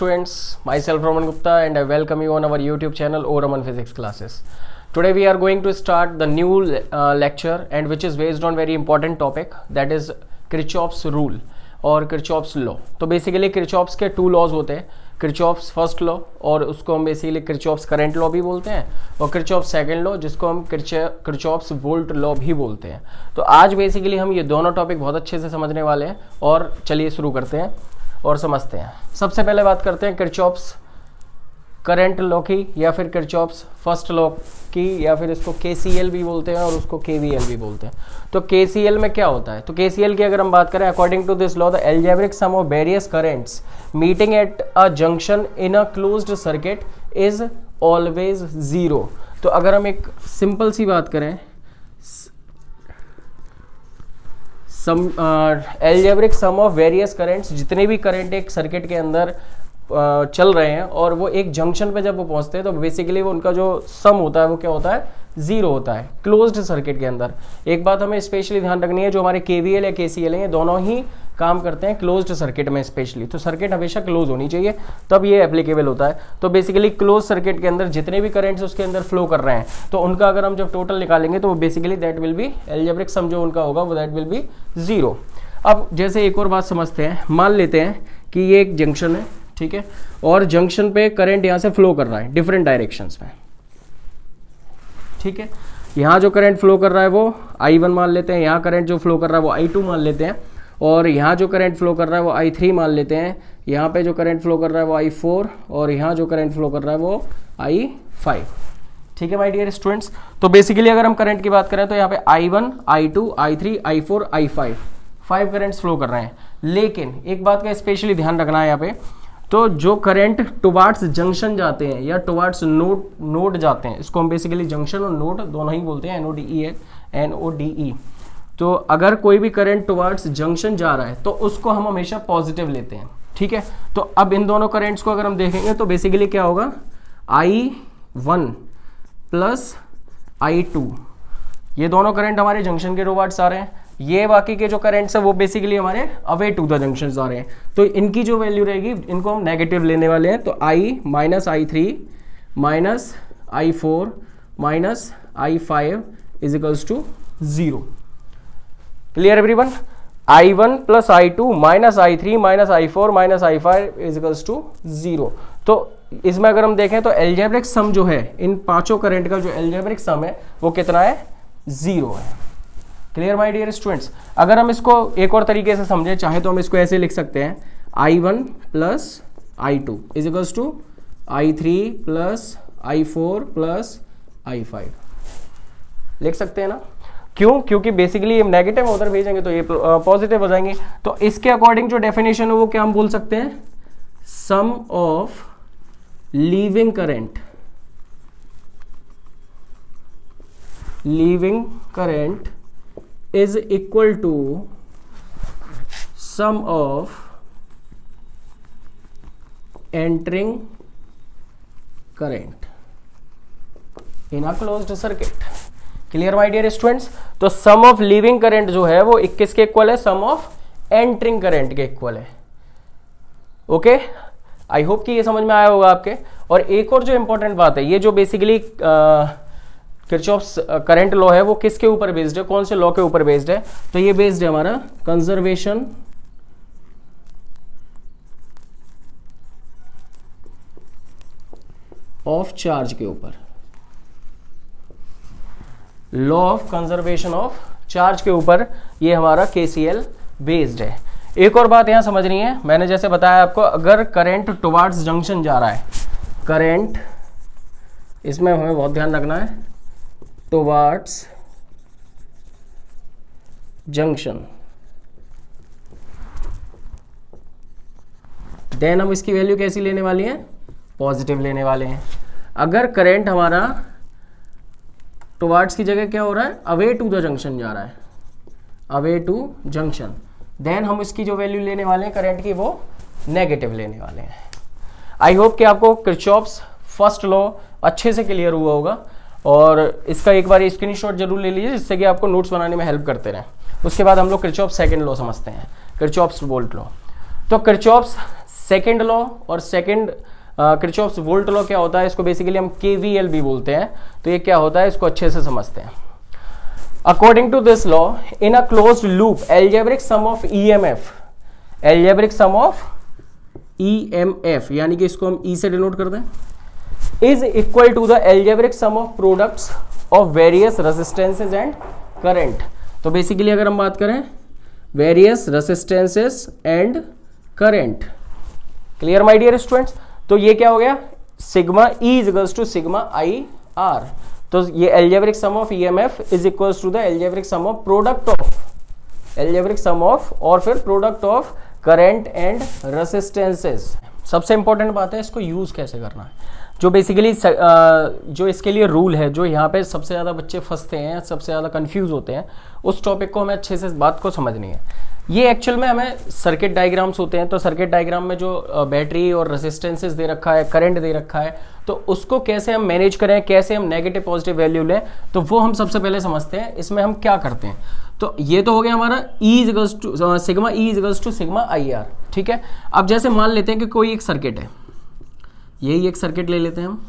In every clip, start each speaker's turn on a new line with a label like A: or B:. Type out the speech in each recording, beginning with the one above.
A: students, myself Raman Gupta and I welcome you on our YouTube channel O Raman Physics Classes. Today we are going to start the new lecture and which is based on very important topic, that is Kirchhoff's rule और Kirchhoff's law. तो basically Kirchhoff's के to laws होते हैं, Kirchhoff's first law और उसको हम basically Kirchhoff's current law भी बोलते हैं और Kirchhoff's सेकंड लॉ जिसको हम Kirchhoff's वोल्ट लॉ भी बोलते हैं. तो आज बेसिकली हम ये दोनों टॉपिक बहुत अच्छे से समझने वाले हैं और चलिए शुरू करते हैं और समझते हैं. सबसे पहले बात करते हैं Kirchhoff's करंट लॉ की या फिर Kirchhoff's फर्स्ट लॉ की या फिर इसको KCL भी बोलते हैं और उसको KVL भी बोलते हैं. तो KCL में क्या होता है? तो KCL की अगर हम बात करें, according to this law the algebraic sum of various currents meeting at a junction in a closed circuit is always zero. तो अगर हम एक सिंपल सी बात करें, algebraic sum of various currents, जितने भी करंट एक सर्किट के अंदर चल रहे हैं और वो एक जंक्शन पे जब वो पहुंचते हैं तो बेसिकली वो उनका जो सम होता है वो क्या होता है? जीरो होता है क्लोज्ड सर्किट के अंदर. एक बात हमें स्पेशली ध्यान रखनी है, जो हमारे KVL या KCL है ये दोनों ही काम करते हैं क्लोज्ड सर्किट में स्पेशली. तो सर्किट हमेशा क्लोज होनी चाहिए तब ये एप्लीकेबल होता है. तो बेसिकली क्लोज सर्किट के अंदर जितने भी करंट्स उसके अंदर फ्लो कर रहे हैं तो उनका अगर हम जब टोटल निकालेंगे तो basically that will be algebraic sum जो उनका होगा वो दैट विल बी जीरो. अब जैसे एक और बात समझते हैं, मान लेते हैं कि ये एक जंक्शन है, ठीक है, और जंक्शन पे करंट यहाँ से फ्लो कर रहा है डिफरेंट डायरेक्शंस में, ठीक है. यहाँ जो करंट फ्लो कर रहा है वो I1 मान लेते हैं, यहाँ करंट जो फ्लो कर रहा है वो I2 मान लेते हैं और यहाँ जो करंट फ्लो कर रहा है वो I3 मान लेते हैं. यहाँ पे जो करंट फ्लो कर रहा है वो I4 और यहाँ जो करंट फ्लो कर रहा है वो I5. ठीक है माय डियर स्टूडेंट्स. तो बेसिकली अगर हम करंट की बात करें तो यहाँ पे I1, I2, I3, I4, I5 5 currents flow कर रहे हैं. लेकिन एक बात का स्पेशली ध्यान रखना है यहाँ पे, तो जो करंट टुवार्ड्स जंक्शन जाते हैं या टुवार्ड्स नोड जाते हैं, इसको हम बेसिकली जंक्शन और नोड दोनों ही बोलते हैं, NODE. तो अगर कोई भी करंट टुवार्ड्स जंक्शन जा रहा है तो उसको हम हमेशा पॉजिटिव लेते हैं, ठीक है. तो अब इन दोनों करंट्स को अगर हम देखेंगे तो बेसिकली क्या होगा? I1 प्लस I2, ये दोनों करंट हमारे जंक्शन के टुवार्ड्स आ रहे हैं. ये बाकी के जो करंट्स है वो बेसिकली हमारे अवे टू द जंक्शन आ रहे हैं. तो इनकी जो वैल्यू रहेगी इनको हम नेगेटिव लेने वाले हैं. तो I minus I3 minus I4 minus I5 is equals to 0. Clear everyone? I1 plus I2 minus I3 minus I4 minus I5 is equals to 0. तो इसमें अगर हम देखें तो एल्जेब्रिक सम जो है इन पांचों करंट का जो एल्जेब्रिक सम है वो कितना है? 0 है. Clear my dear students? अगर हम इसको एक और तरीके से समझें चाहे तो हम इसको ऐसे लिख सकते हैं, I1 plus I2 is equals to I3 plus I4 plus I5 लिख सकते हैं ना. क्यों? क्योंकि बेसिकली हम नेगेटिव उधर भेजेंगे तो ये पॉजिटिव हो जाएंगे. तो इसके अकॉर्डिंग जो डेफिनेशन है वो क्या हम बोल सकते हैं? Sum of leaving current is equal to sum of entering current in a closed circuit. Clear my dear students? तो sum of leaving current जो है वो किसके इक्वल है? sum of entering current के इक्वल है. ओके, आई होप कि ये समझ में आया होगा आपके. और एक और जो इंपॉर्टेंट बात है, ये जो बेसिकली Kirchhoff's करंट लॉ है वो किसके ऊपर बेस्ड है? कौन से लॉ के ऊपर बेस्ड है? तो ये बेस्ड है हमारा कंजर्वेशन ऑफ चार्ज के ऊपर. Law of conservation of charge के ऊपर ये हमारा KCL बेस्ड है. एक और बात यहां समझनी है, मैंने जैसे बताया आपको, अगर करंट टुवार्ड्स जंक्शन जा रहा है, करंट इसमें हमें बहुत ध्यान रखना है, टुवार्ड्स जंक्शन, देन हम इसकी वैल्यू कैसी लेने वाली है? पॉजिटिव लेने वाले हैं. अगर करंट हमारा टुवार्ड्स की जगह क्या हो रहा है? अवे टू द जंक्शन जा रहा है, अवे टू जंक्शन, देन हम इसकी जो वैल्यू लेने वाले हैं करंट की वो नेगेटिव लेने वाले हैं. आई होप कि आपको Kirchhoff's फर्स्ट लॉ अच्छे से क्लियर हुआ होगा और इसका एक बार स्क्रीनशॉट जरूर ले लीजिए जिससे कि आपको नोट्स बनाने में हेल्प करते रहें. उसके बाद हम लोग Kirchhoff's सेकंड लॉ समझते हैं, Kirchhoff's वोल्ट लॉ. तो Kirchhoff's सेकेंड लॉ और सेकेंड किरचॉफ्स वोल्ट लॉ क्या होता है, इसको बेसिकली हम केवीएल भी बोलते हैं। तो ये क्या होता है, इसको अच्छे से समझते हैं। According to this law, in a closed loop algebraic sum of EMF, algebraic sum of EMF यानी कि इसको हम ई से डिनोट कर दें, is equal to the algebraic sum of products of various resistances and current. तो basically अगर हम बात करें various resistances and current, clear my dear students. तो ये क्या हो गया, sigma E is equals to sigma I R. तो ये algebraic sum of EMF is equals to the algebraic sum of product of, algebraic sum of और फिर product of current and resistances. सबसे इंपॉर्टेंट बात है इसको यूज कैसे करना है, जो बेसिकली जो इसके लिए रूल है, जो यहाँ पे सबसे ज़्यादा बच्चे फंसते हैं, सबसे ज़्यादा कंफ्यूज होते हैं, उस टॉपिक को हमें अच्छे से इस बात को समझनी है। ये एक्चुअल में हमें सर्किट डायग्राम्स होते हैं, तो सर्किट डायग्राम में जो बैटरी और रेजिस्टेंसेस दे रखा है, करंट दे रखा है, तो उसको कैसे हम मैनेज करें, कैसे हम नेगेटिव पॉजिटिव वैल्यू लें, तो वो हम सबसे पहले समझते हैं। इसमें हम क्या करते हैं, तो ये तो हो गया हमारा E equals to sigma E equals to sigma I R, ठीक है। अब जैसे मान लेते हैं कि कोई एक सर्किट है, यही एक सर्किट ले लेते हैं हम,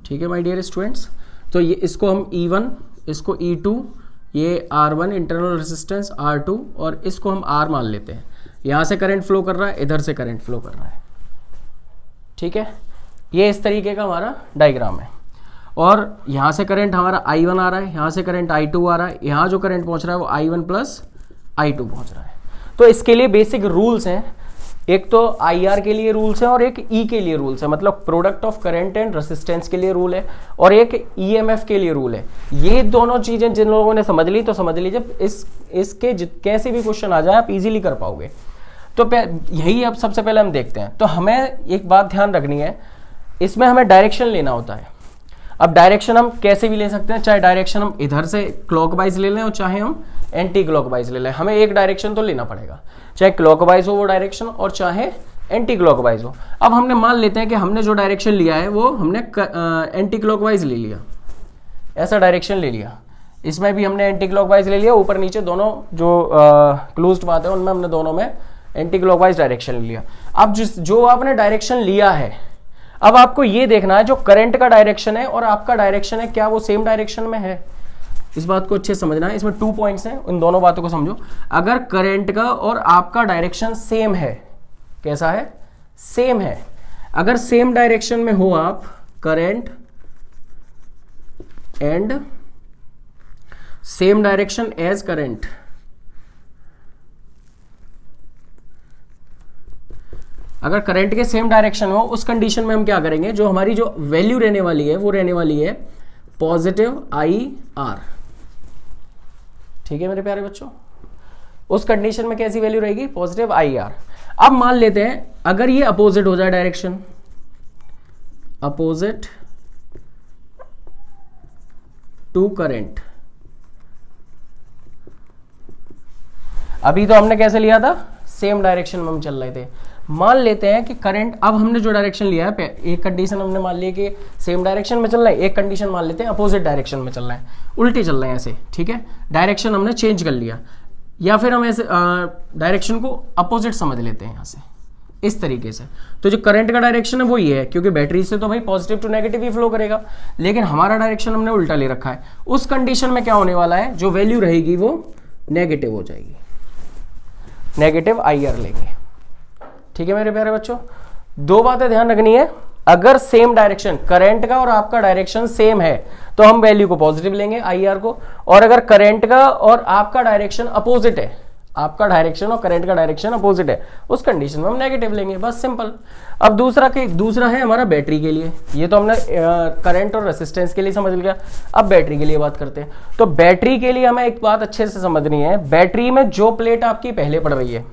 A: ठीक है माय डियर स्टूडेंट्स। तो ये इसको हम E1, इसको E2, ये R1 इंटरनल रेजिस्टेंस R2 और इसको हम R मान लेते हैं। यहां से करंट फ्लो कर रहा है, इधर से करंट फ्लो कर रहा है, ठीक है। ये इस तरीके का हमारा डायग्राम है और यहां से करंट हमारा I1 आ रहा है, यहां से करंट I2 आ रहा है, यहां जो करंट पहुंच रहा है वो I1 प्लस I2 पहुंच रहा है। तो इसके लिए बेसिक रूल्स हैं, एक तो IR के लिए रूल्स है और एक E के लिए रूल्स है, मतलब product of current and resistance के लिए रूल है और एक EMF के लिए रूल है। ये दोनों चीजें जिन लोगों ने समझ ली तो समझ लीजिए, इसके कैसे भी क्वेश्चन आ जाए आप इजीली कर पाओगे। तो यही अब सबसे पहले हम देखते हैं। तो हमें एक बात ध्यान रखनी है, इसमें हमें डायरेक्शन लेना होता है। अब डायरेक्शन हम कैसे भी ले सकते हैं, चाहे डायरेक्शन हम इधर से क्लॉकवाइज ले लें और चाहे हम एंटी क्लॉकवाइज ले लें, हमें एक डायरेक्शन तो लेना पड़ेगा, चाहे क्लॉकवाइज हो वो डायरेक्शन और चाहे एंटी क्लॉकवाइज हो। अब हमने मान लेते हैं कि हमने जो डायरेक्शन लिया है वो हमने एंटी क्लॉकवाइज ले लिया, ऐसा डायरेक्शन ले लिया, इसमें भी हमने एंटी क्लॉकवाइज ले लिया, ऊपर नीचे दोनों जो क्लोज्ड बात है उनमें हमने दोनों में एंटी क्लॉकवाइज डायरेक्शन ले लिया। अब जो आपने डायरेक्शन लिया है, अब आपको ये देखना है जो करंट का डायरेक्शन है और आपका डायरेक्शन है, क्या वो सेम डायरेक्शन में है। इस बात को अच्छे से समझना है, इसमें 2 पॉइंट्स हैं, उन दोनों बातों को समझो। अगर करंट का और आपका डायरेक्शन सेम है, कैसा है, सेम है, अगर सेम डायरेक्शन में हो आप, current and same direction as current, अगर करंट के सेम डायरेक्शन हो, उस कंडीशन में हम क्या करेंगे, जो हमारी जो वैल्यू रहने वाली है वो रहने वाली है पॉजिटिव IR, ठीक है मेरे प्यारे बच्चों। उस कंडीशन में कैसी वैल्यू रहेगी, पॉजिटिव IR। अब मान लेते हैं अगर ये अपोजिट हो जाए डायरेक्शन, अपोजिट टू करंट, अभी तो हमने कैसे लिया था, सेम डायरेक्शन में हम चल रहे थे। मान लेते हैं कि करंट, अब हमने जो डायरेक्शन लिया है, एक कंडीशन हमने मान लिया कि सेम डायरेक्शन में चल रहा है, एक कंडीशन मान लेते हैं अपोजिट डायरेक्शन में चल रहा है, उल्टे चल रहे हैं ऐसे, ठीक है, डायरेक्शन हमने चेंज कर लिया, या फिर हम ऐसे डायरेक्शन को अपोजिट समझ लेते हैं यहाँ से, इस तरीके से। तो जो करंट का डायरेक्शन है वो ये है, क्योंकि बैटरी से तो भाई पॉजिटिव टू नेगेटिव ही फ्लो करेगा, लेकिन हमारा डायरेक्शन हमने उल्टा ले रखा है। उस कंडीशन में क्या होने वाला है, जो वैल्यू रहेगी वो नेगेटिव हो जाएगी, नेगेटिव IR लेंगे, ठीक है मेरे प्यारे बच्चों। 2 बातें ध्यान रखनी है, अगर सेम डायरेक्शन, करंट का और आपका डायरेक्शन सेम है तो हम वैल्यू को पॉजिटिव लेंगे IR को, और अगर करंट का और आपका डायरेक्शन अपोजिट है, आपका डायरेक्शन और करंट का डायरेक्शन अपोजिट है, उस कंडीशन में हम नेगेटिव लेंगे, बस सिंपल। अब दूसरा है हमारा बैटरी के लिए, ये तो हमने करंट और रेजिस्टेंस के लिए समझ लिया। अब बैटरी के लिए बात करते हैं। तो बैटरी के लिए हमें एक बात अच्छे से समझनी है, बैटरी में जो प्लेट आपकी पहले पड़ रही है,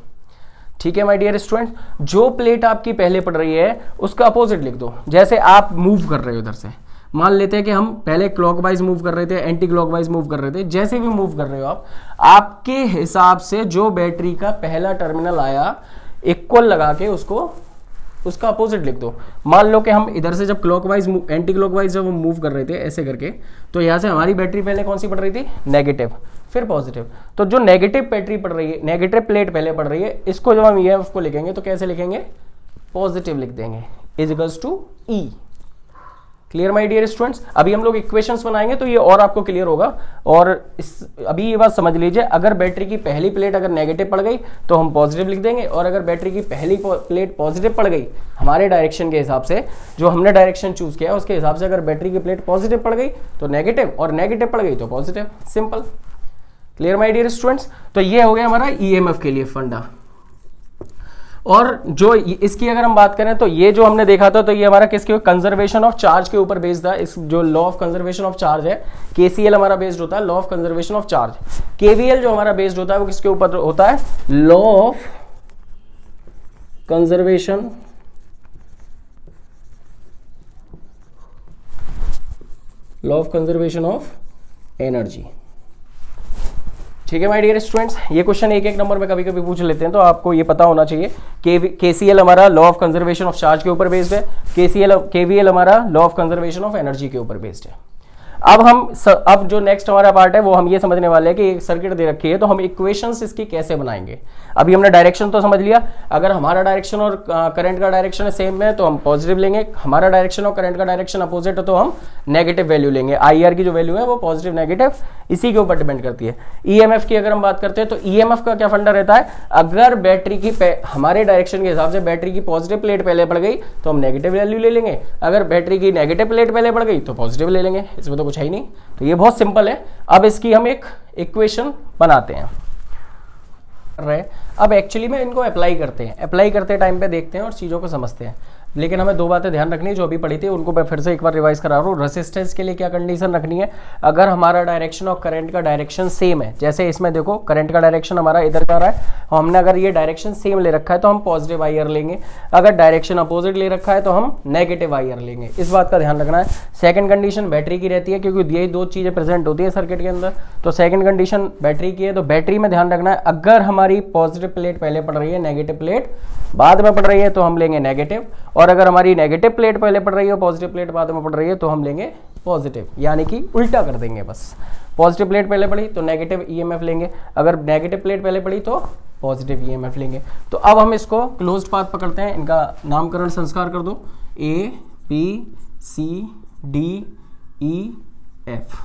A: ठीक है माय डियर स्टूडेंट, जो प्लेट आपकी पहले पड़ रही है उसका अपोजिट लिख दो। जैसे आप मूव कर रहे हो इधर से, मान लेते हैं कि हम पहले क्लॉकवाइज मूव कर रहे थे, एंटी क्लॉकवाइज मूव कर रहे थे, जैसे भी मूव कर रहे हो आप, आपके हिसाब से जो बैटरी का पहला टर्मिनल आया, इक्वल लगा के उसको उसका अपोजिट लिख दो। मान लो कि हम इधर से जब क्लॉकवाइज एंटी क्लॉकवाइज जब हम मूव कर रहे थे ऐसे करके, तो यहाँ से हमारी बैटरी पहले कौन सी पड़ रही थी, नेगेटिव, फिर पॉजिटिव। तो जो नेगेटिव बैटरी पड़ रही है, नेगेटिव प्लेट पहले पड़ रही है, इसको जब हम ईएमएफ को लिखेंगे तो कैसे लिखेंगे, पॉजिटिव लिख देंगे, is equals to E. Clear my dear students. अभी हम लोग इक्वेशंस बनाएंगे तो ये और आपको क्लियर होगा। और अभी ये बात समझ लीजिए, अगर बैटरी की पहली प्लेट अगर नेगेटिव पड़ गई तो हम पॉजिटिव लिख देंगे, और अगर बैटरी की पहली प्लेट पॉजिटिव पड़ गई हमारे डायरेक्शन के हिसाब से, जो हमने डायरेक्शन चूज किया उसके हिसाब से, अगर बैटरी की प्लेट पॉजिटिव पड़ गई तो नेगेटिव, और नेगेटिव पड़ गई तो positive, simple. Clear my dear students. तो ये हो गया हमारा ईएमएफ के लिए फंडा। और जो इसकी अगर हम बात करें तो ये जो हमने देखा था, तो ये हमारा किसके, कंजर्वेशन ऑफ चार्ज के ऊपर बेस्ड था। इस जो law of conservation of charge है, केसीएल हमारा बेस्ड होता है law of conservation of charge. KVL जो हमारा बेस्ड होता है वो किसके ऊपर होता है, law of conservation of energy. ठीक है माय डियर स्टूडेंट्स। ये क्वेश्चन एक एक नंबर में कभी कभी पूछ लेते हैं, तो आपको ये पता होना चाहिए। केसीएल हमारा law of conservation of charge के ऊपर बेस्ड है, केवीएल हमारा law of conservation of energy के ऊपर बेस्ड है। अब जो नेक्स्ट हमारा पार्ट है वो हम ये समझने वाले हैं कि एक सर्किट दे रखी है, तो हम इक्वेशंस इसकी कैसे बनाएंगे। अभी हमने डायरेक्शन तो समझ लिया, अगर हमारा डायरेक्शन और करंट का डायरेक्शन सेम है तो हम पॉजिटिव लेंगे, हमारा डायरेक्शन और करंट का डायरेक्शन अपोजिट है तो हम नेगेटिव वैल्यू लेंगे। आईआर की जो वैल्यू है वो पॉजिटिव नेगेटिव इसी के ऊपर डिपेंड करती है। ईएमएफ की अगर हम बात करते हैं तो ईएमएफ का क्या फंडा रहता है, अगर बैटरी की हमारे डायरेक्शन के हिसाब से बैटरी की पॉजिटिव प्लेट पहले पड़ गई तो हम नेगेटिव वैल्यू ले लेंगे, अगर बैटरी की नेगेटिव प्लेट पहले पड़ गई तो पॉजिटिव ले लेंगे, इसमें तो कुछ है ही नहीं। तो ये बहुत सिंपल है। अब इसकी हम एक इक्वेशन बनाते हैं। अब एक्चुअली में इनको अप्लाई करते टाइम पे देखते हैं और चीज़ों को समझते हैं। लेकिन हमें दो बातें ध्यान रखनी है जो अभी पढ़ी थी, उनको मैं फिर से एक बार रिवाइज करा रहा हूँ। रेसिस्टेंस के लिए क्या कंडीशन रखनी है, अगर हमारा डायरेक्शन और करंट का डायरेक्शन सेम है, जैसे इसमें देखो करंट का डायरेक्शन हमारा इधर का रहा है, हमने अगर ये डायरेक्शन सेम ले रखा है तो हम पॉजिटिव आईआर लेंगे, अगर डायरेक्शन अपोजिट ले रखा है तो हम नेगेटिव आईआर लेंगे। इस बात का ध्यान रखना है। सेकंड कंडीशन बैटरी की रहती है, क्योंकि यही दो चीज़ें प्रेजेंट होती है सर्किट के अंदर। तो सेकंड कंडीशन बैटरी की है, तो बैटरी में ध्यान रखना है, अगर हमारी पॉजिटिव प्लेट पहले पड़ रही है, नेगेटिव प्लेट बाद में पड़ रही है तो हम लेंगे नेगेटिव, और अगर हमारी नेगेटिव प्लेट पहले पड़ रही है, पॉजिटिव प्लेट बाद में पड़ रही है तो हम लेंगे पॉजिटिव, यानी कि उल्टा कर देंगे बस। पॉजिटिव प्लेट पहले पड़ी तो नेगेटिव ईएमएफ लेंगे, अगर नेगेटिव प्लेट पहले पड़ी तो पॉजिटिव ईएमएफ लेंगे। तो अब हम इसको क्लोज्ड पाथ पकड़ते हैं, इनका नामकरण संस्कार कर दो, A B C D E F.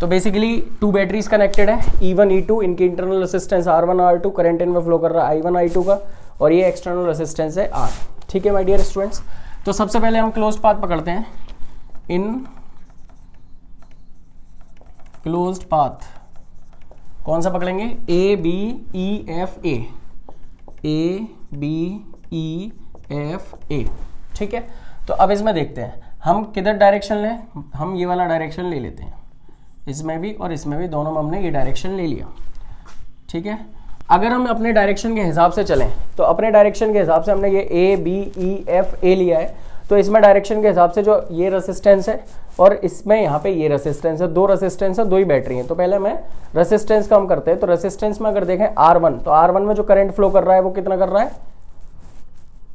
A: तो बेसिकली टू बैटरीज कनेक्टेड है, E1 E2, इनकी internal resistance R1 R2, current इनमें फ्लो कर रहा है I1 I2 का, और ये एक्सटर्नल रेसिस्टेंस है R। ठीक है माय डियर स्टूडेंट्स। तो सबसे पहले हम क्लोज्ड पाथ पकड़ते हैं। इन क्लोज्ड पाथ कौन सा पकड़ेंगे, A B E F A, A B E F A। ठीक है, तो अब इसमें देखते हैं हम किधर डायरेक्शन लें। हम ये वाला डायरेक्शन ले लेते हैं, इसमें भी और इसमें भी, दोनों में हमने ये डायरेक्शन ले लिया। ठीक है, अगर हम अपने डायरेक्शन के हिसाब से चलें तो अपने डायरेक्शन के हिसाब से हमने ये A B E F A लिया है, तो इसमें डायरेक्शन के हिसाब से जो ये रेसिस्टेंस है और इसमें यहाँ पे ये रेसिस्टेंस है, दो रेसिस्टेंस है, दो ही बैटरी हैं। तो पहले मैं रेसिस्टेंस कम करते हैं। तो रेसिस्टेंस में अगर देखें R1, तो R1 में जो करंट फ्लो कर रहा है वो कितना कर रहा है,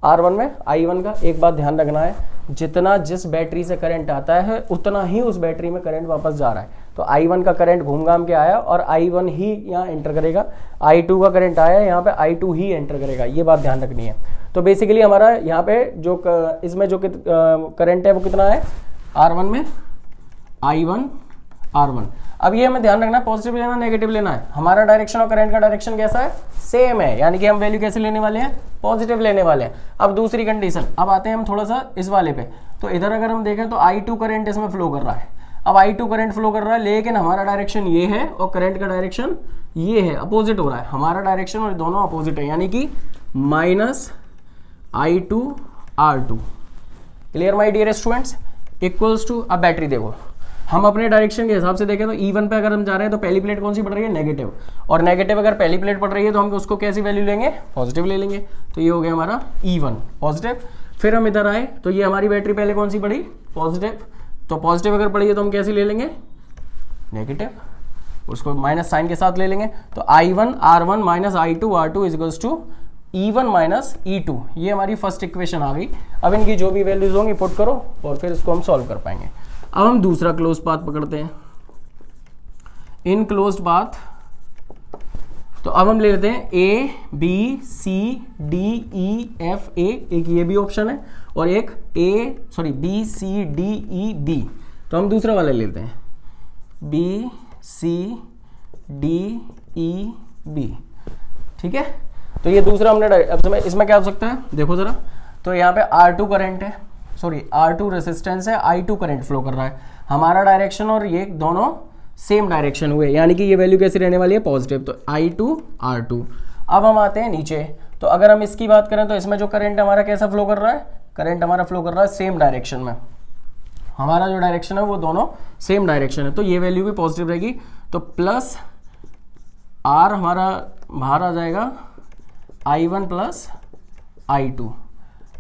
A: R1 में I1 का। एक बात ध्यान रखना है, जितना जिस बैटरी से करंट आता है उतना ही उस बैटरी में करंट वापस जा रहा है। तो I1 का करंट घूम घाम के आया और I1 ही यहाँ एंटर करेगा, I2 का करंट आया यहाँ पे I2 ही एंटर करेगा, ये बात ध्यान रखनी है। तो बेसिकली हमारा यहाँ पे जो इसमें जो करंट है वो कितना है, R1 में I1 R1। अब ये हमें ध्यान रखना है, पॉजिटिव लेना नेगेटिव लेना है। हमारा डायरेक्शन और करंट का डायरेक्शन कैसा है, सेम है, यानी कि हम वैल्यू कैसे लेने वाले हैं, पॉजिटिव लेने वाले हैं। अब दूसरी कंडीशन, अब आते हैं हम थोड़ा सा इस वाले पे। तो इधर अगर हम देखें तो I2 करंट इसमें फ्लो कर रहा है। अब I2 करंट फ्लो कर रहा है, लेकिन हमारा डायरेक्शन ये है और करंट का डायरेक्शन ये है, अपोजिट हो रहा है। हमारा डायरेक्शन और दोनों अपोजिट है, यानी कि minus I2 R2। Clear my dear students, equals to, अब बैटरी देखो, हम अपने डायरेक्शन के हिसाब से देखें तो E1 पे अगर हम जा रहे हैं तो पहली प्लेट कौन सी पड़ रही है, नेगेटिव, और नेगेटिव अगर पहली प्लेट पड़ रही है तो हम उसको कैसी वैल्यू लेंगे, पॉजिटिव ले लेंगे। तो ये हो गया हमारा E1 पॉजिटिव। फिर हम इधर आए तो ये हमारी बैटरी पहले कौन सी पड़ी, पॉजिटिव, तो पॉजिटिव अगर पड़ी है तो हम कैसी ले लेंगे, नेगेटिव, उसको माइनस साइन के साथ ले लेंगे। तो I1 R1 minus I2 R2 is equals to E1 minus E2, ये हमारी फर्स्ट इक्वेशन आ गई। अब इनकी जो भी वैल्यूज होंगी पुट करो और फिर इसको हम सॉल्व कर पाएंगे। अब हम दूसरा क्लोज पाथ पकड़ते हैं, इन क्लोज्ड पाथ। तो अब हम ले लेते हैं A B C D E F A, एक ये भी ऑप्शन है और एक B C D E B। तो हम दूसरा वाला ले लेते हैं B C D E B, ठीक है। तो ये दूसरा हमने अब इसमें क्या हो सकता है देखो जरा, तो यहाँ पे R2 करंट है, सॉरी R2 रेसिस्टेंस है, I2 करंट फ्लो कर रहा है, हमारा डायरेक्शन और ये दोनों सेम डायरेक्शन हुए, यानी कि ये वैल्यू कैसी रहने वाली है, पॉजिटिव। तो I2 R2। अब हम आते हैं नीचे, तो अगर हम इसकी बात करें तो इसमें जो करंट हमारा कैसा फ्लो कर रहा है, करंट हमारा फ्लो कर रहा है सेम डायरेक्शन में, हमारा जो डायरेक्शन है वो दोनों सेम डायरेक्शन है, तो ये वैल्यू भी पॉजिटिव रहेगी। तो प्लस R हमारा बाहर आ जाएगा, I1 plus I2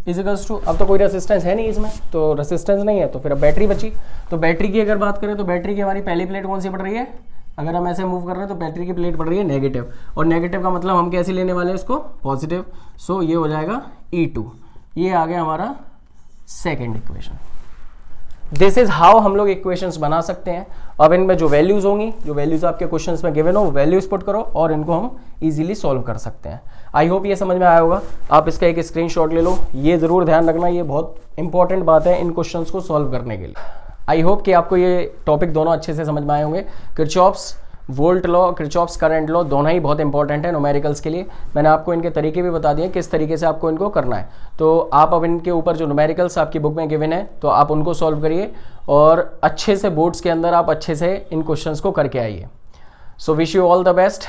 A: equals to, अब तो कोई रेसिस्टेंस है नहीं इसमें, तो रेसिस्टेंस नहीं है, तो फिर अब बैटरी बची। तो बैटरी की अगर बात करें तो बैटरी की हमारी पहली प्लेट कौन सी पड़ रही है, अगर हम ऐसे मूव कर रहे हैं तो बैटरी की प्लेट पड़ रही है नेगेटिव, और नेगेटिव का मतलब हम कैसे लेने वाले हैं इसको, पॉजिटिव। सो ये हो जाएगा E2, ये आ गया हमारा second equation. This is how हम लोग इक्वेशंस बना सकते हैं। अब इनमें जो वैल्यूज होंगी, जो वैल्यूज आपके क्वेश्चंस में गिवन हो, वो वैल्यूज पुट करो और इनको हम इजीली सॉल्व कर सकते हैं। आई होप ये समझ में आया होगा। आप इसका एक स्क्रीनशॉट ले लो, ये जरूर ध्यान रखना, ये बहुत इंपॉर्टेंट बात है इन क्वेश्चंस को सॉल्व करने के लिए। आई होप कि आपको ये टॉपिक दोनों अच्छे से समझ में आए होंगे। Kirchhoff's volt law, Kirchhoff's current law दोनों ही बहुत इंपॉर्टेंट है न्यूमेरिकल्स के लिए। मैंने आपको इनके तरीके भी बता दिए किस तरीके से आपको इनको करना है। तो आप अब इनके ऊपर जो न्यूमेरिकल्स आपकी बुक में गिवन है तो आप उनको सॉल्व करिए और अच्छे से बोर्ड्स के अंदर आप अच्छे से इन क्वेश्चंस को करके आइए। So wish you all the best.